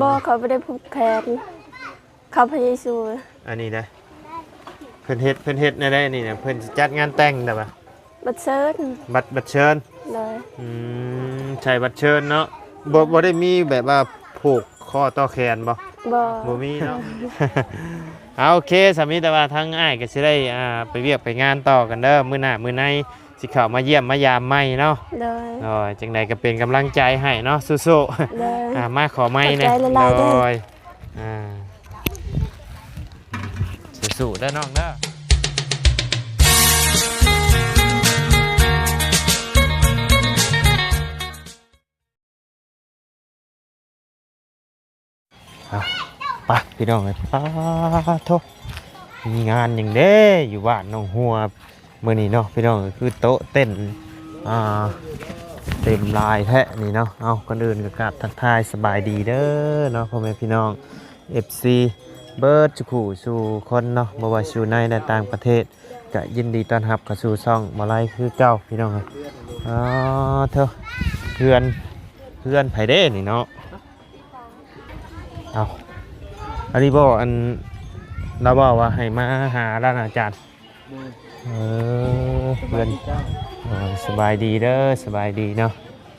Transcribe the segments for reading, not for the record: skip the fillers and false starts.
บ่เขาไม่ได้ผูกแขนเขาพยายสูอันนี้นะเพิ่นเฮ็ดในได้นี่นะเพิ่นสิจัดงานแต่งได้ปะบัดเชิญบัตรเชิญเลยใช่บัตรเชิญเนาะบ่ได้มีแบบว่าผูกข้อต่อแขนบ่มีเนาะ เอาโอเคสามีแต่ว่าทั้งอ้ายก็สิได้ไปเวียกไปงานต่อกันเด้อมื้อหน้ามื้อในสิเข้ามาเยี่ยมมายามใหม่เนาะเลยจังไดก็เป็นกำลังใจให้เนาะสู้ๆมาขอไม้เนี่ยเลยสู้ๆเด้อน้องเด้อไปพี่น้องเลยโทษมีงานอย่างเด้อยู่บ้านน้องหัวเมื่อนี้เนาะพี่น้องคือโต๊ะเต้นเต็มลายแท้นี่เนาะเอาคนอื่นก็กราบทักทายสบายดีเด้อเนาะพ่อแม่พี่น้อง FC เบิร์ดสุขุสู่คนเนาะบ่ว่าสู่ในและต่างประเทศก็ยินดีต้อนรับเข้าสู่ช่องมาไลคือเก่าพี่น้องเลยเถอะเพื่อนไผเด้นี่เนาะเอาอันนี้บอกอันเราบอกว่าให้มาหาร้านอาจารย์เพื่อนสบายดีเด้อสบายดีเนาะ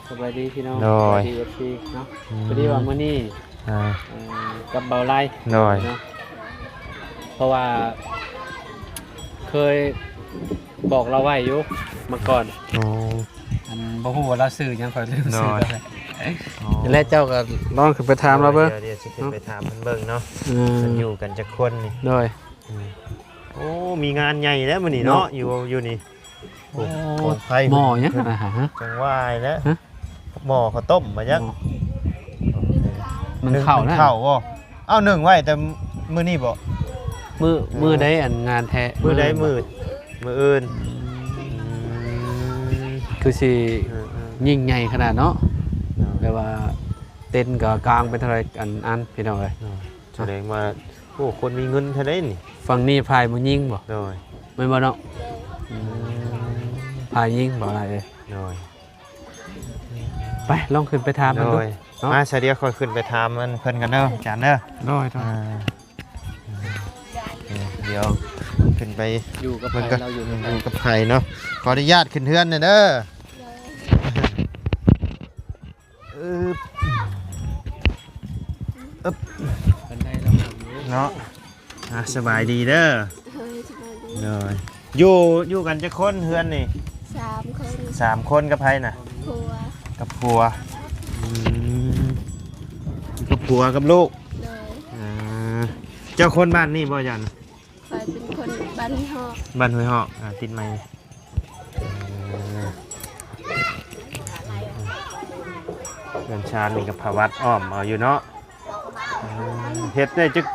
สบายดีพี่น้องสบายดีFCเนาะพอดีว่ามื้อนี้กับเบาไล่เนาะเพราะว่าเคยบอกเราไว้อยู่มาก่อนอันบ่ฮู้ว่าเราซื้อยังค่อยลืมซื้อแล้วเจ้าก็ลองขึ้นไปถามเราเบิ่งเดี๋ยวสิขึ้นไปถามเพิ่นเบิ่งเนาะมันอยู่กันจักคนนี่โดยโอ้มีงานใหญ่แล้วมื้อนี้เนาะอยู่นี่โอ้ไผหม้อยังนะฮะจังวายแล้วหม้อข้าวต้มมาจักมันเข้านะเข้าบ่เอ้านึ่งไว้แต่มื้อนี้บ่มื้อใดอันงานแท้มื้อใดมื้ออื่นคือสิยิ่งใหญ่ขนาดเนาะแปลว่าเต้นกับกลางเป็นเท่าไรอันพี่น้องเลยแสดงว่าโอ้คนมีเงินเท่าไรนี่ฝั่งนี้พายมันยิงบ่โดยไม่บ่เนาะพายยิงบ่อะไรเลยโดยไปลองขึ้นไปถามมันดูมาเสียค่อยขึ้นไปถามมันเพิ่นกันเด้อจานเด้อโดยเดี๋ยวขึ้นไปอยู่กับเราอยู่กับไผ่เนาะขออนุญาตขึ้นเฮือนหน่อยเด้อเนาะสบายดีเด้อเลยอยู่กันจะคนเฮือนนี่3 คนกับไผ่น่ะกับผัวกับลูกเจ้าคนบ้านนี่บ่ยันเป็นคนบ้านห้วยหอกติดไม้เรือนชาญนี่กับภวัตอ้อมเอาอยู่เนาะเฮ็ดได้จัก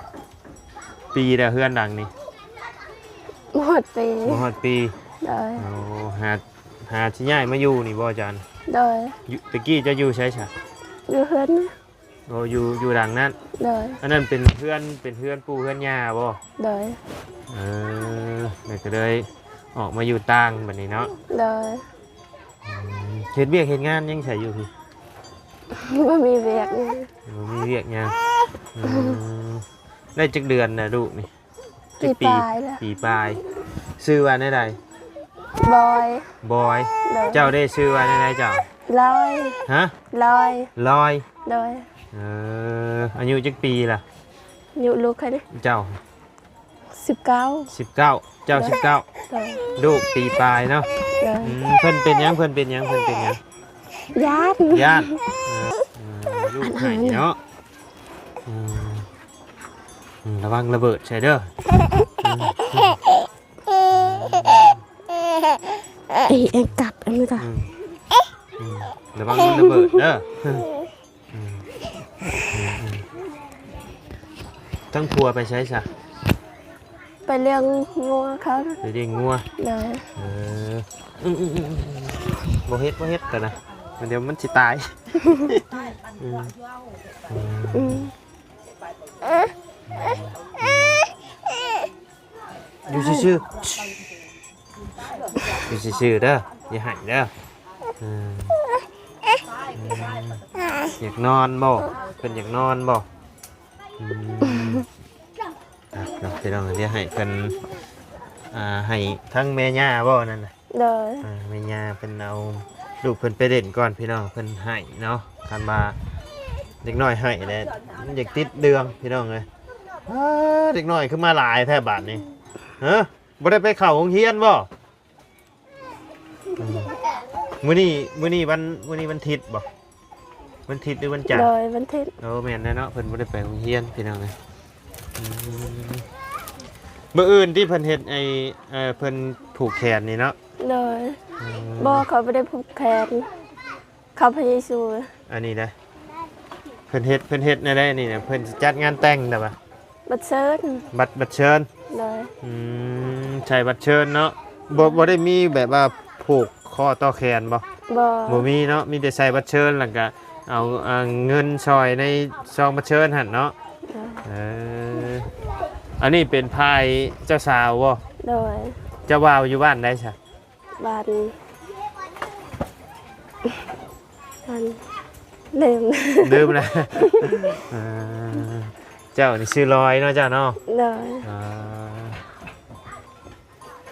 ปีแล้วเฮือนดังนี่หมดปีได้หาที่ย้ายมาอยู่นี่บ่จันได้ตะกี้จะอยู่ใช่อยู่เฮือนโอ้อยู่ดังนั้นได้อันนั้นเป็นเพื่อนปู่เพื่อนย่าบ่ได้นี่ก็เลยออกมาอยู่ต่างแบบนี้เนาะได้เฮ็ดเวียกเฮ็ดงานยังใส่อยู่พี่บ่มีเวียกยังได้จักเดือนนะลูกนี่ปีปลายชื่อว่าไหนใดบอยเจ้าได้ชื่อว่าไหนเจ้าลอยฮะลอยโดยอายุจักปีล่ะอายุลูกใครนี่เจ้า19เจ้า19ลูกปีปลายเนาะเพิ่นเป็นยังญาติลูกไห้เนาะระวังระเบิดใช่เด้อเอ็งกลับอันนี้จ้ะระวังระเบิดเด้อทั้งพัวไปใช้ซะไปเลี้ยงงัวเขาไปเลี้ยงงัวเลยบ่เฮ็ดกันนะเดี๋ยวมันสิตายอยู่ซื่อเด้ออย่าหายเด้อ อยากนอนบ่เพิ่นอยากนอนบ่อืมเนาะพี่น้องเดี๋ยวให้เพิ่นให้ทั้งแม่ย่าบ่นั่นน่ะ โดย แม่ย่าเพิ่นเอาลูกเพิ่นไปเด่นก่อนพี่น้องเพิ่นให้เนาะคันมาเด็กน้อยให้แล้วมันอยากติดเดืองพี่น้องเอ้ยเด็กน้อยขึ้นมาหลายแท้บาดนี้ฮะบ่ได้ไปเข้าโรงเรียนบ่มื้อนี้วันอาทิตย์บ่วันอาทิตย์หรือวันจันท โด ร์ ยวันอาทิตย์ แม่นแน่เนาะเพิ่นบ่ได้ไปโรงเรียนพี่น้องเอ้ยมื้ออื่นที่เพิ่นเฮ็ดเพิ่นผูกแขนนี่เนาะ โดยบ่เขาไม่ได้ผูกแขนเขาพยายาม อันนี้นะเพิ่นเฮ็ดในได้นี่นะเพิ่นสิจัดงานแต่งได้ปะ บัดเซิร์น บัตรเชิญ โดย ใช่บัตรเชิญเนาะบ่ได้มีแบบว่าผูกข้อต่อแขนบ่ บ่ บ่มีเนาะมีแต่ใส่บัตรเชิญแล้วก็เอาเงินซอยในซองบัตรเชิญหั่นเนาะอันนี้เป็นพายเจ้าสาวบ่ โดย เจ้าบ่าวอยู่บ้านได้ซะ บ้านลืม ลืมนะ เจ้านี่ชื่อลอยเนาะเจ้าเนาะ โดย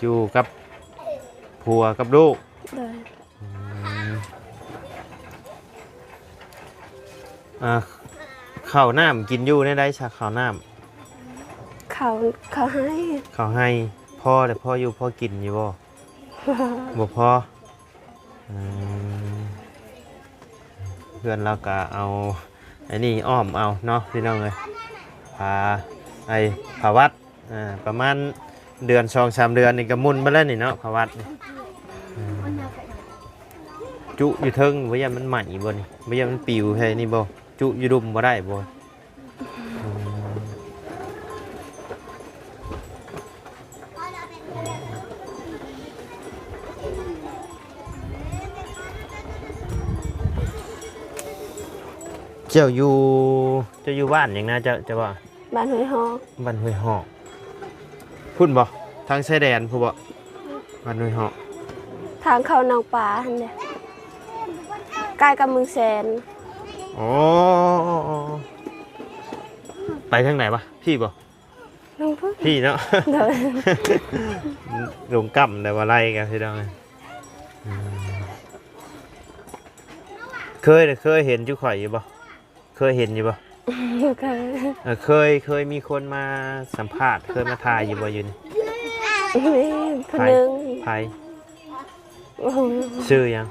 อยู่กับผัวกับลูก โดย ข้าวน้ำกินอยู่ในได้ชักข้าวน้ เขาให้ ำข้าวให้พ่อแต่พ่ออยู่พ่อกินอยู่บ่บ่พอเพื่อนเราก็เอาไอ้นี่อ้อมเอาเนาะพี่น้องเลยพาผาวัดประมาณเดือน2-3 เดือนนี่ก็มุนไปแล้วนี่เนาะผาวัดนี่จุอยู่เทิงบ่ยามมันใหม่บ่นี่บ่ยามมันปิวให้นี่บ่จุอยู่ดุมบ่ได้บ่เจ้าอยู่บ้านอย่างนะเจ้าว่า บ้านห้วยฮอก บ้านห้วยหอกพุ่นบ่ทางชายแดนพุ่นบ่บ้านห้วยหอก ทางเข้าหนองป่าหั่นเด้ใกล้กับเมืองแสน อ๋อไปทางไหนวะพี่บ่ น้องพึ่ง พี่เนาะ โดย ลงกำแต่ว่าไรกันพี่น้องเคยเห็นจุข่อยอยู่บ่เคยเห็นอยู่บ่ เคยมีคนมาสัมภาษณ์เคยมาถ่ายอยู่บ่อยู่นี่ นี่คนหนึง ไผ โอ้โห ชื่อยัง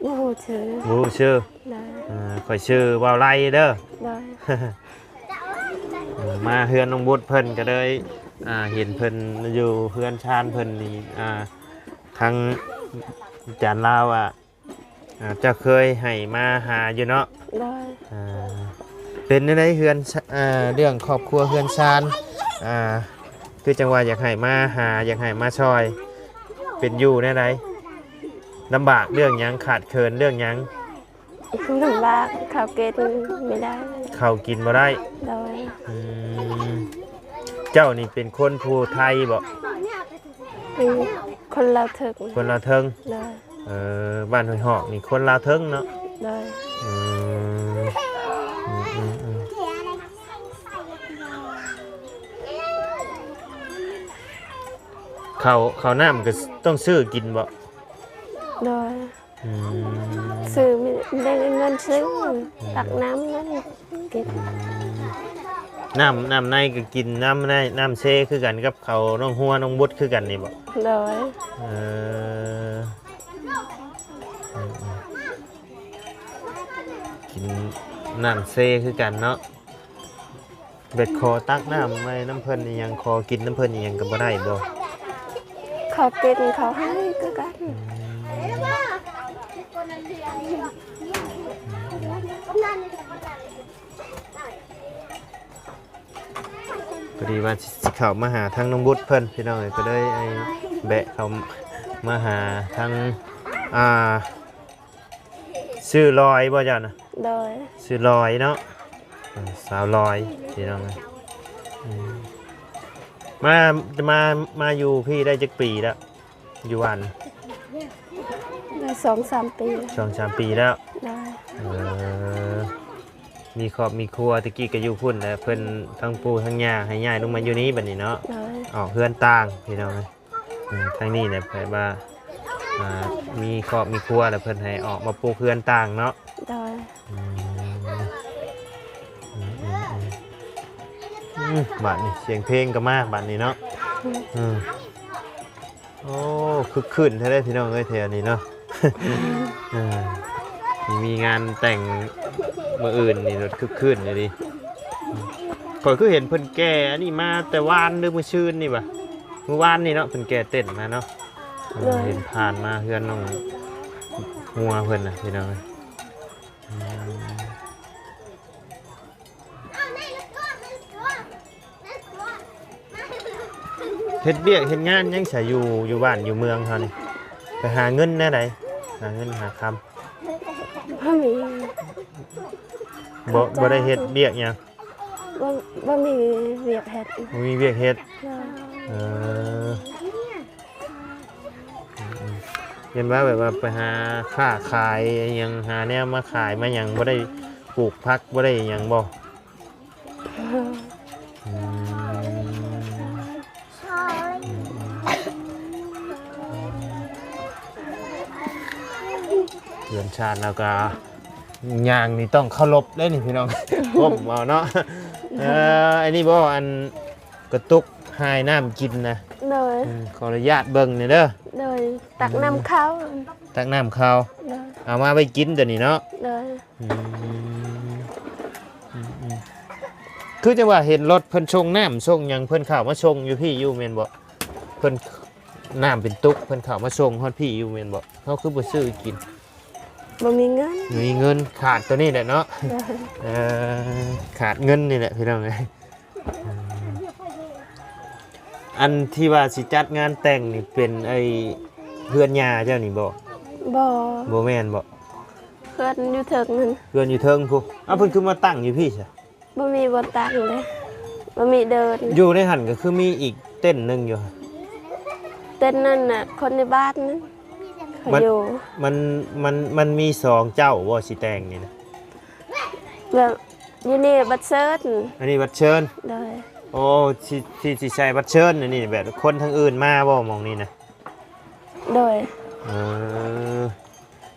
โอ้โหเชื่อ บ่รู้ชื่อ ได้ ข่อยชื่อว่าวไรเด้อ ได้ มาเฮือนน้องบุตรเพิ่นก็เลยเห็นเพิ่นอยู่เฮือนชานเพิ่นนี่ทางจานลาวจะเคยให้มาหาอยู่เนาะ ได้ เป็นในเฮือนเรื่องครอบครัวเฮือนชานคือจังหวะอยากให้มาหาอยากให้มาช่วยเป็นอยู่ในไหนลำบากเรื่องหยังขาดเคินเรื่องหยัง ลำบากข้าวเกณฑ์ไม่ได้ ข้าวกินบ่ได้ ได้ เจ้านี่เป็นคนภูไทยบ่ เป็นคนลาวถึก คนลาวเทิง ได้ บ้านห้วยหอกนี่คนลาวเทิงเนาะ ได้ เขาน้ำก็ต้องซื้อกินบ่ ได้ซื้อไม่ได้เงินซื้อตักน้ำนั่นกิน น้ำในก็กินน้ำเซคือกันกับเขาน้องหัวน้องบุดคือกันนี่บ่ ได้ กินน้ำเซคือกันเนาะเบ็ดคอตักน้ำไว้น้ำเพิ่นอีหยังคอกินน้ำเพิ่นอีหยังก็บ่ได้บ่ ข้าวเกณฑ์เขาให้ก็กัน พอดีว่าสิเข้ามาหาทางน้องบุตรเพิ่นพี่น้องเอ้ยก็เลยแบะเขามาหาทางชื่อลอยบ่จ้ะนะ ได้ ชื่อลอยเนาะสาวลอยพี่น้องเอ้ยมาอยู่พี่ได้จักปีแล้วอยู่วัน ได้2-3 ปี 2-3 ปีแล้ว ได้ มีครอบมีครัวตะกี้ก็อยู่พุ่นแล้วเพิ่นทั้งปู่ทั้งย่าให้ย้ายลงมาอยู่นี้บัดนี้เนาะ โดย ออกเฮือนต่างพี่น้องเอ้ยทางนี้เนี่ยเพิ่นว่ามีครอบมีครัวแล้วเพิ่นให้ออกมาปลูกเฮือนต่างเนาะ โดย บัดนี้เสียงเพลงก็มากบัดนี้เนาะโอ้คึกคืนแท้ได้พี่น้องเอ้ยแถวนี้เนาะ มีงานแต่งมื้ออื่นนี่รถคึกคืนเลยดิก่อนคือเห็นเพิ่นแก่อันนี้มาแต่วานหรือมื้อชื่นนี่บ่เมื่อวานนี่เนาะเพิ่นแก่เต้นมาเนาะเห็นผ่านมาเฮือนน้องหัวเพิ่นน่ะพี่น้องเอ้ยเฮ็ดเวียกเฮ็ดงานยังใช้อยู่บ้านอยู่เมืองเฮานี่ไปหาเงินแน่ใดหาเงินหาคำ บ่มี บ่ได้เฮ็ดเวียกหยัง บ่มีเวียกเฮ็ด บ่มีเวียกเฮ็ด โดย เห็นว่าแบบว่าไปหาค้าขายอิหยังหาแนวมาขายมาหยังบ่ได้ปลูกผักบ่ได้หยังบ่เรือนชาติแล้วก็ย่างนี่ต้องเคารพได้นี่พี่น้อง ก้มเอาเนาะไอ้นี่บ่อันกระตุกหายน้ำกินนะ โดย ขออนุญาตเบิ่งนี่เด้อ โดยตักน้ำเข้า ตักน้ำข้าว โดย เอามาไปกินตัวนี้เนาะ โดย คือจังว่าเห็นรถเพิ่นชงน้ำชงหยังเพิ่นเข้ามาชงอยู่พี่อยู่แม่นบ่เพิ่นน้ำเป็นตุกเพิ่นเข้ามาชงฮอดพี่อยู่แม่นบ่เขาคือบ่ซื้อกิน บ่มีเงิน มีเงินขาดตัวนี้แหละเนาะ โดย ขาดเงินนี่แหละพี่น้องเอ้ยอันที่ว่าสิจัดงานแต่งนี่เป็นไอ้เพื่อนย่าเจ้านี่บ่ บ่ บ่แม่นบ่ เพื่อนอยู่เถิกนั่น เพื่อนอยู่เทิงพุอ้าวเพิ่นคือมาตั้งอยู่พี่ซะ บ่มีบ่ตักเลยบ่มีเดิน อยู่ในหันก็คือมีอีกเต้นหนึงอยู่ เต้นนั่นน่ะคนในบ้านนั้นเขาอยู่ มันมีสองเจ้าบ่สิแต่งนี่นะ แบบอยู่นี่บัดเซิร์ช อันนี้บัตรเชิญ โดย โอ้ที่สิใช้บัตรเชิญนี่แบบคนทางอื่นมาบ่มองนี่นะ โดย เออ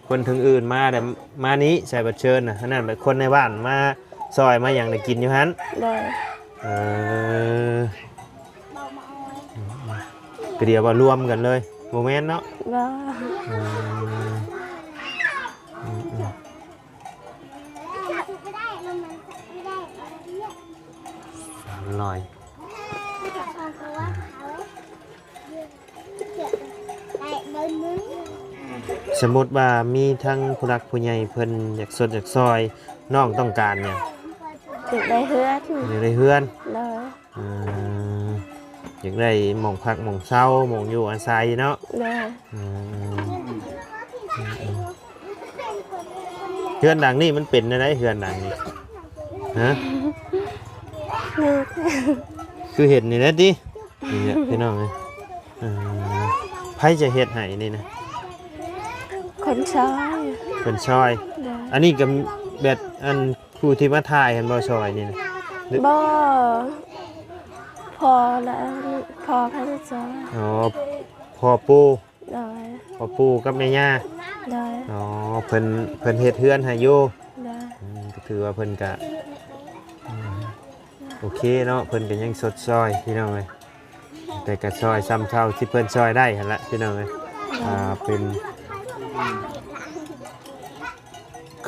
คนทางอื่นมาแต่มานี้ใช้บัตรเชิญน่ะอันนั้นแบบคนในบ้านมาซอยมาหยังได้กินอยู่หั่น โดย เออก็เดี๋ยวว่ารวมกันเลยบ่แม่นเนาะ บ่ ลอยสมมติว่ามีทั้งผู้รักผู้ใหญ่เพิ่นอยากสดอยากซอยน้องต้องการเนี่ย อยากได้เฮือน อยากได้เฮือน โดย อยากได้หม่องพักหม่องเช่าหม่องอยู่อาศัยเนาะ โดย เฮือนหลังนี่มันเป็นอะไรเฮือนหลังนี่ฮะ นึก คือเห็ดนี่แหละดินี่แหละพี่น้องเลยไผจะเห็ดให้นี่นะ คนชอย เป็นชอย โดย อันนี้กับแบบอันผู้ที่มาถ่ายเห็นบ่ชอยนี่นะ บ่พอแล้วพอพระเจ้า อ๋อพ่อปู โดย พ่อปูกับแม่ย่า โดย อ๋อเพิ่นเฮ็ดเฮือนให้อยู่ โดย ก็ถือว่าเพิ่นก็โอเคเนาะเพิ่นก็ยังสดซอยพี่น้องเอ้ยแต่ก็ซอยซ้ำเท่าที่เพิ่นซอยได้หั่นละพี่น้องเอ้ยเป็น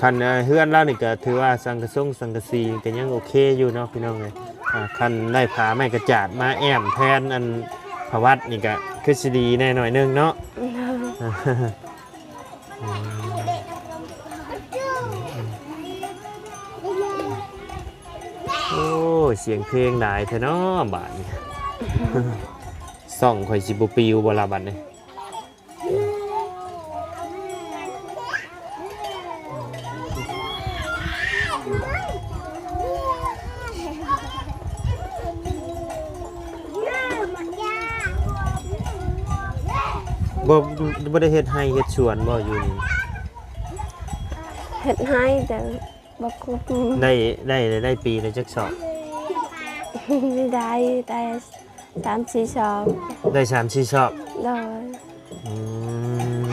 คันเฮือนแล้วนี่ก็ถือว่าสังกะสีก็ยังโอเคอยู่เนาะพี่น้องเอ้ยคันได้ผาไม้กระจาดมาแอมแทนอันพวัดนี่ก็คือสิดีแน่หน่อยนึงเนาะ โอ้เสียงเพลงได้แท้เนาะบาดนี้ ส่องข่อยสิบ่ปิวบ่ล่ะบัดนี้บ่ได้เฮ็ดให้เฮ็ดสวนบ่อยู่นี่ เฮ็ดให้แต่ บ่คุบ ได้ปีละจักสอบ ได้3-4 สอบ ได้3-4สอบ โดย อืม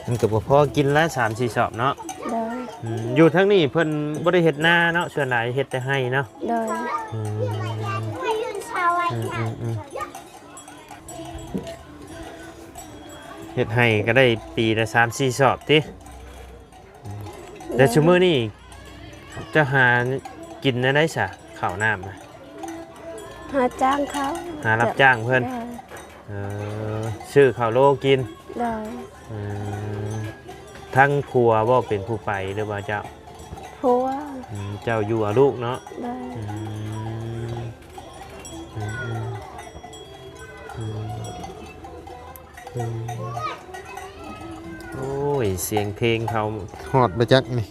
มันก็บ่พอกินละ3-4สอบเนาะ โดย อยู่ทั้งนี้เพิ่นบ่ได้เฮ็ดนาเนาะส่วนหลายเฮ็ดแต่ให้เนาะ โดย อืมเฮ็ดให้ก็ได้ปีละ3-4สอบติแต่ชั่วมื้อนี้จะหากินได้ซะข้าวน้ำนะ หาจ้างเขา หารับจ้างเพิ่น โดย ซื้อข้าวโลกิน โดย ทั้งผัวบ่เป็นผู้ไปหรือว่าเจ้า ผัว เจ้าอยู่กับลูกเนาะ โดย โอ้ยเสียงเพลงเขาฮอดมาจักนี่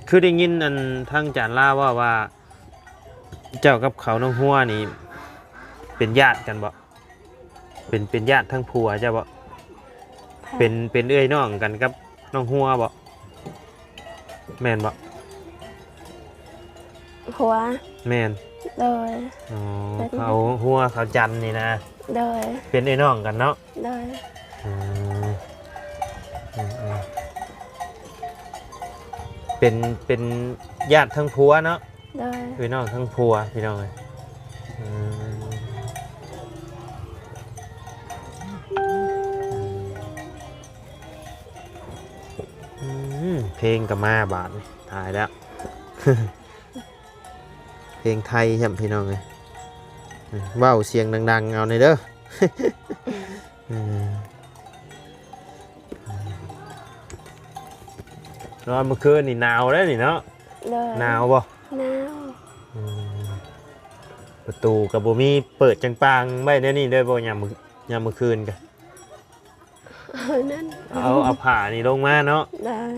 คือได้ยินอันทั้งจานล่าว่าเจ้ากับเขาน้องหัวนี่เป็นญาติกันบ่เป็นญาติทั้งผัวเจ้าบ่เป็นเอื้อยน้องกันกับน้องหัวบ่แม่นบ่ ผัว แม่น โดย อ๋อเขาหัวเขาจันนี่นะ โดย เป็นไอ้น้องกันเนาะ โดย เป็นญาติทั้งผัวเนาะ โดย พี่น้องทั้งผัวพี่น้องเลยเพลงกับมาบาทถ่ายแล้ว เพลงไทยใช่ไหมพี่น้องเลยว้าวเสียงดังๆเอาในเด้อ นอนเมื่อคืนนี่หนาวแล้วนี่เนาะ โดย หนาวบ่ หนาว ประตูกับบ่มีเปิดจังปางไว้ในนี่ด้วยบ่ยามมื้อคืนกัน นั่น เอาผ้านี่ลงมาเนาะ โดย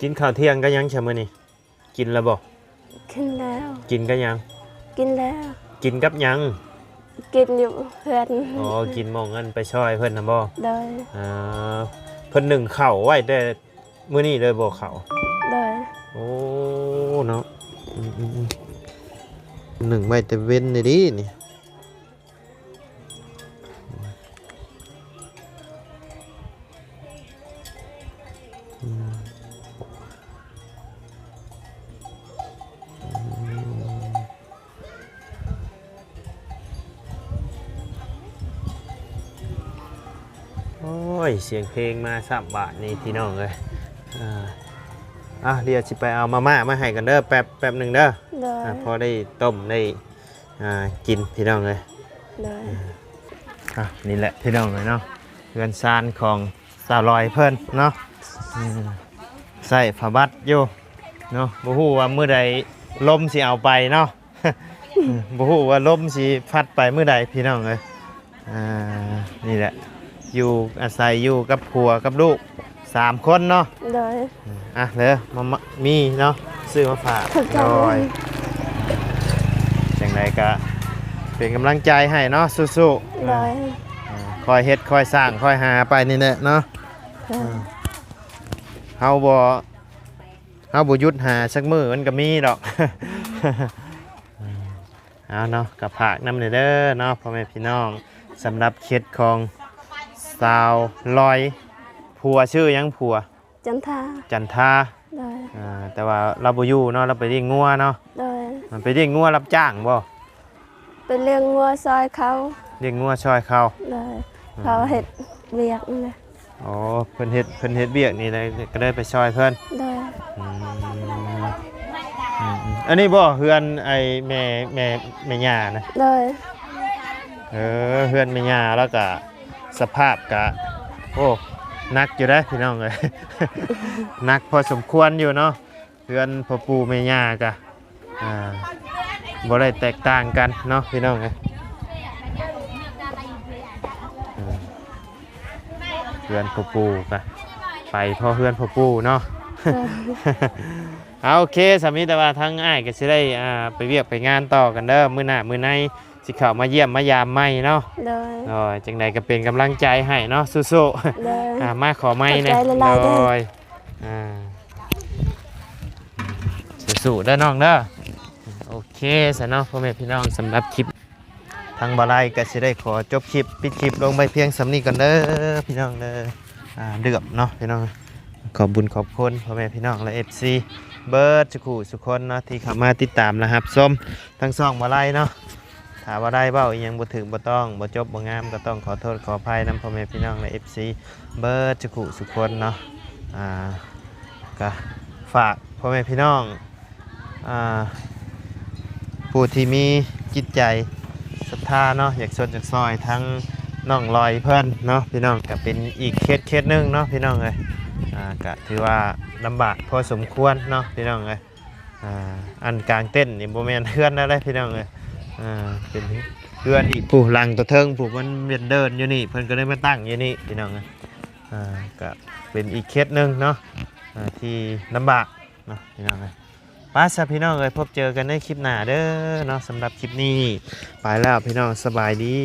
กินข้าวเที่ยงก็ยังใช่มื้อนี่กินแล้วบ่ กินแล้ว กินก็ยัง กินแล้ว กินกับยัง กินอยู่เพื่อน อ๋อกินหม้องเงินไปช่วยเพิ่นน่ะบ่ โดย เพิ่นนึ่งข้าวไว้แต่มื้อนี้เลยบ่ข้าว โดย โอ้เนาะหนึ่งไว้แต่เว้นนี่ดินี่โอ้ยเสียงเพลงมา3 บาทนี่พี่น้องเลยเดี๋ยวสิไปเอามาม่ามาให้กันเด้อแป๊บหนึ่งเด้อ โดย พอได้ต้มได้กินพี่น้องเลย โดย นี่แหละพี่น้องเลยเนาะเรือนซานของสาวลอยเพิ่นเนาะใส่ผ้าบัดอยู่เนาะบ่ฮู้ว่ามื้อใดลมสิเอาไปเนาะ บ่ฮู้ว่าลมสิพัดไปมื้อใดพี่น้องเลยนี่แหละอยู่อาศัยอยู่กับผัวกับลูก3 คนเนาะ โดย เลยมามีเนาะซื้อมาฝาก ขอบใจ โดยจังไรก็เป็นกำลังใจให้เนาะสู้ โดย คอยเฮ็ดคอยสร้างคอยหาไปนี่แหละเนาะเฮาบ่หยุดหาสักมื้อมันก็มีดอก เอาเนาะกับผักน้ำเด้อเนาะพ่อแม่พี่น้องสำหรับเคล็ดของสาวลอยผัวชื่อยังผัว จันทา จันทา โดย แต่ว่าเราบ่อยู่เนาะเราไปเลี้ยงงัวเนาะ โดย มันไปเลี้ยงงัวรับจ้างบ่ เป็นเรื่องงัวซอยเขา เลี้ยงงัวช่วยเขา เลยเขาเห็ดเวียกนี่เลย อ๋อเพิ่นเฮ็ดเบียกนี่เลยก็ได้ไปช่วยเพิ่น โดย อันนี้บ่เฮือนไอ้แม่ย่านะ โดย เฮือนแม่ย่าแล้วก็สภาพก็โอ้หนักอยู่เด้อพี่น้องเอ้ย หนักพอสมควรอยู่เนาะเฮือนพ่อปู่แม่ย่าก็บ่ได้แตกต่างกันเนาะพี่น้องเอ้ย เพื่อนพ่อปู่ก็ไปพ่อเพื่อนพ่อปู่เนาะ เอาโอเคสามีแต่ว่าทั้งอ้ายก็สิได้ไปเวียกไปงานต่อกันเด้อมื้อหน้ามื้อในสิเข้ามาเยี่ยมมายามใหม่เนาะ โดย โดยจังใดก็เป็นกำลังใจให้เนาะสู้ โดย ๆ มาขอไม้นะ ขอบใจหลายๆเด้อ โดยสู้ๆเด้อน้องเด้อโอเคสะเนาะพ่อแม่พี่น้องสำหรับคลิปทางบ่ไลก็สิได้ขอจบคลิปปิดคลิปลงไปเพียงสำนี้ก่อนเด้อพี่น้องเด้อเดือบเนาะพี่น้องขอบบุญขอบคุณพ่อแม่พี่น้องและ FC เบิร์ดสุขุสุคนเนาะที่เข้ามาติดตามนะครับส้มทั้งสองบ่ไลเนาะถ้าบ่ได้เบ้าอีหยังบ่ถึงบ่ต้องบ่จบบ่งามก็ต้องขอโทษขออภัยนำพ่อแม่พี่น้องและ FC เบิร์ดสุขุสุคนเนาะก็ฝากพ่อแม่พี่น้องผู้ที่มีจิตใจศรัทธาเนาะอยากสนอยากซอยทั้งน้องลอยเพื่อนเนาะพี่น้องก็เป็นอีกเคสหนึงเนาะพี่น้องเลยก็ถือว่าลำบากพอสมควรเนาะพี่น้องเลยอันกลางเต้นนี่โมเมนเพื่อนอะไรพี่น้องเลยเป็นเพื่อนอีกผู้หลังตัวเทิงผู้มันเวียนเดินอยู่นี่เพื่อนก็ได้มาตั้งอยู่นี่พี่น้องเลยก็เป็นอีกเคสหนึงเนาะที่ลำบากเนาะพี่น้องเลยป้าซะพี่น้องเลยพบเจอกันในคลิปหน้าเด้อเนาะสำหรับคลิปนี้ไปแล้วพี่น้องสบายดี